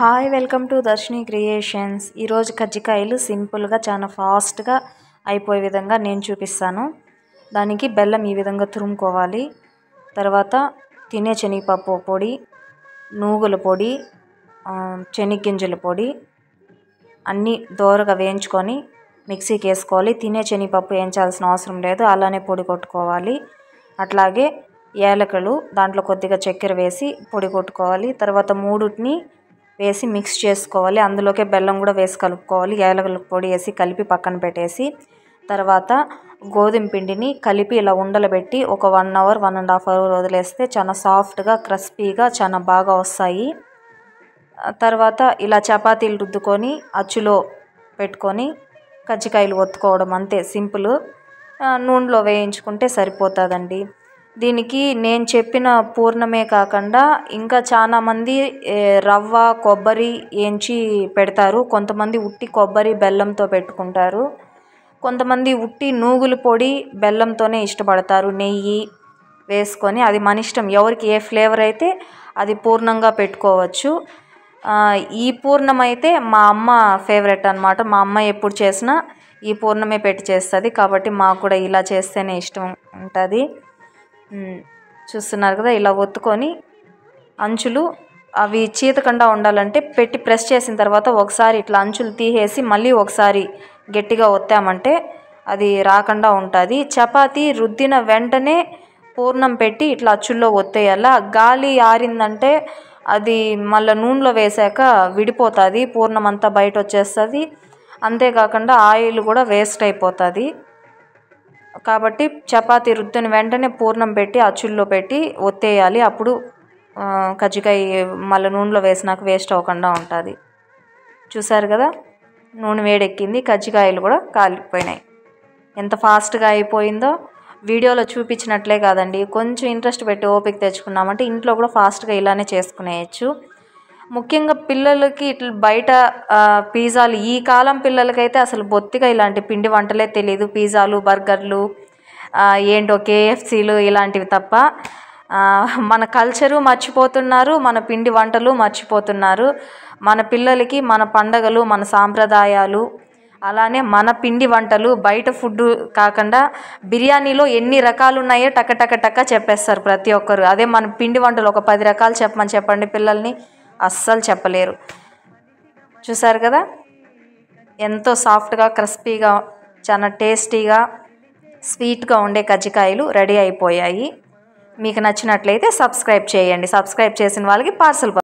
Hi welcome to Darshini creations. ఈరోజు కజ్జికాయలు సింపుల్గా చాలా ఫాస్ట్గా అయిపోయే విధంగా నేను చూపిస్తాను. దానికి బెల్లం ఈ విధంగా తురుముకోవాలి. తర్వాత తినే శనగపప్పు పొడి, నూగుల పొడి, శనగగింజల పొడి అన్నీ దోరగా వేయించుకొని మిక్సీకి వేసుకోవాలి. తినే శనగపప్పు వేయించాల్సిన అవసరం లేదు, అలానే పొడి కొట్టుకోవాలి. అట్లాగే యాలకులు, దాంట్లో కొద్దిగా చక్కెర వేసి పొడి కొట్టుకోవాలి. తర్వాత మూడుని వేసి మిక్స్ చేసుకోవాలి. అందులోకే బెల్లం కూడా వేసి కలుపుకోవాలి. యాలకుల పొడి వేసి కలిపి పక్కన పెట్టేసి తర్వాత గోధుమ పిండిని కలిపి ఇలా ఉండలు పెట్టి ఒక 1 అవర్ 1.5 అవర్ వదిలేస్తే చాలా సాఫ్ట్గా క్రిస్పీగా చాలా బాగా వస్తాయి. తర్వాత ఇలా చపాతీలు రుద్దుకొని అచ్చులో పెట్టుకొని కజ్జికాయలు ఒత్తుకోవడం, అంతే సింపుల్. నూనెలో వేయించుకుంటే సరిపోతుందండి. దీనికి నేను చెప్పిన పూర్ణమే కాకుండా ఇంకా చాలామంది రవ్వ కొబ్బరి వేయించి పెడతారు. కొంతమంది ఉట్టి కొబ్బరి బెల్లంతో పెట్టుకుంటారు. కొంతమంది ఉట్టి నూగుల పొడి బెల్లంతోనే ఇష్టపడతారు. నెయ్యి వేసుకొని అది మన ఇష్టం, ఎవరికి ఏ ఫ్లేవర్ అయితే అది పూర్ణంగా పెట్టుకోవచ్చు. ఈ పూర్ణం అయితే మా అమ్మ ఫేవరెట్ అనమాట. మా అమ్మ ఎప్పుడు చేసినా ఈ పూర్ణమే పెట్టి చేస్తుంది, కాబట్టి మాకు కూడా ఇలా చేస్తేనే ఇష్టం ఉంటుంది. చూస్తున్నారు కదా, ఇలా ఒత్తుకొని అంచులు అవి చీతకుండా ఉండాలంటే పెట్టి ప్రెస్ చేసిన తర్వాత ఒకసారి ఇట్లా అంచులు తీసేసి మళ్ళీ ఒకసారి గట్టిగా ఒత్తామంటే అది రాకుండా ఉంటుంది. చపాతీ రుద్దిన వెంటనే పూర్ణం పెట్టి ఇట్లా అచ్చుల్లో ఒత్తేయాల. గాలి ఆరిందంటే అది మళ్ళీ నూనెలో వేసాక విడిపోతుంది, పూర్ణం అంతా బయట వచ్చేస్తుంది. అంతేకాకుండా ఆయిల్ కూడా వేస్ట్ అయిపోతుంది. కాబట్టి చపాతీ రుద్దిన వెంటనే పూర్ణం పెట్టి అచ్చుల్లో పెట్టి ఒత్తేయాలి. అప్పుడు కజ్జికాయ మళ్ళీ నూనెలో వేసినాక వేస్ట్ అవ్వకుండా ఉంటుంది. చూసారు కదా, నూనె వేడెక్కింది, కజ్జికాయలు కూడా కాలిపోయినాయి. ఎంత ఫాస్ట్గా అయిపోయిందో. వీడియోలో చూపించినట్లే కాదండి, కొంచెం ఇంట్రెస్ట్ పెట్టి ఓపిక తెచ్చుకున్నామంటే ఇంట్లో కూడా ఫాస్ట్గా ఇలానే చేసుకునేయచ్చు. ముఖ్యంగా పిల్లలకి ఇట్లా బయట పిజ్జాలు, ఈ కాలం పిల్లలకైతే అసలు బొత్తిగా ఇలాంటి పిండి వంటలే తెలియదు. పిజ్జాలు, బర్గర్లు, ఏంటో కేఎఫ్సీలు ఇలాంటివి తప్ప మన కల్చరు మర్చిపోతున్నారు, మన పిండి వంటలు మర్చిపోతున్నారు. మన పిల్లలకి మన పండగలు, మన సాంప్రదాయాలు, అలానే మన పిండి వంటలు, బయట ఫుడ్ కాకుండా బిర్యానీలో ఎన్ని రకాలు ఉన్నాయో టక టక టక చెప్పేస్తారు ప్రతి ఒక్కరు. అదే మన పిండి వంటలు ఒక 10 రకాలు చెప్పండి పిల్లల్ని, అస్సలు చెప్పలేరు. చూసారు కదా, ఎంతో సాఫ్ట్గా క్రిస్పీగా చాలా టేస్టీగా స్వీట్గా ఉండే కజ్జికాయలు రెడీ అయిపోయాయి. మీకు నచ్చినట్లయితే సబ్స్క్రైబ్ చేయండి. సబ్స్క్రైబ్ చేసిన వాళ్ళకి పార్సల్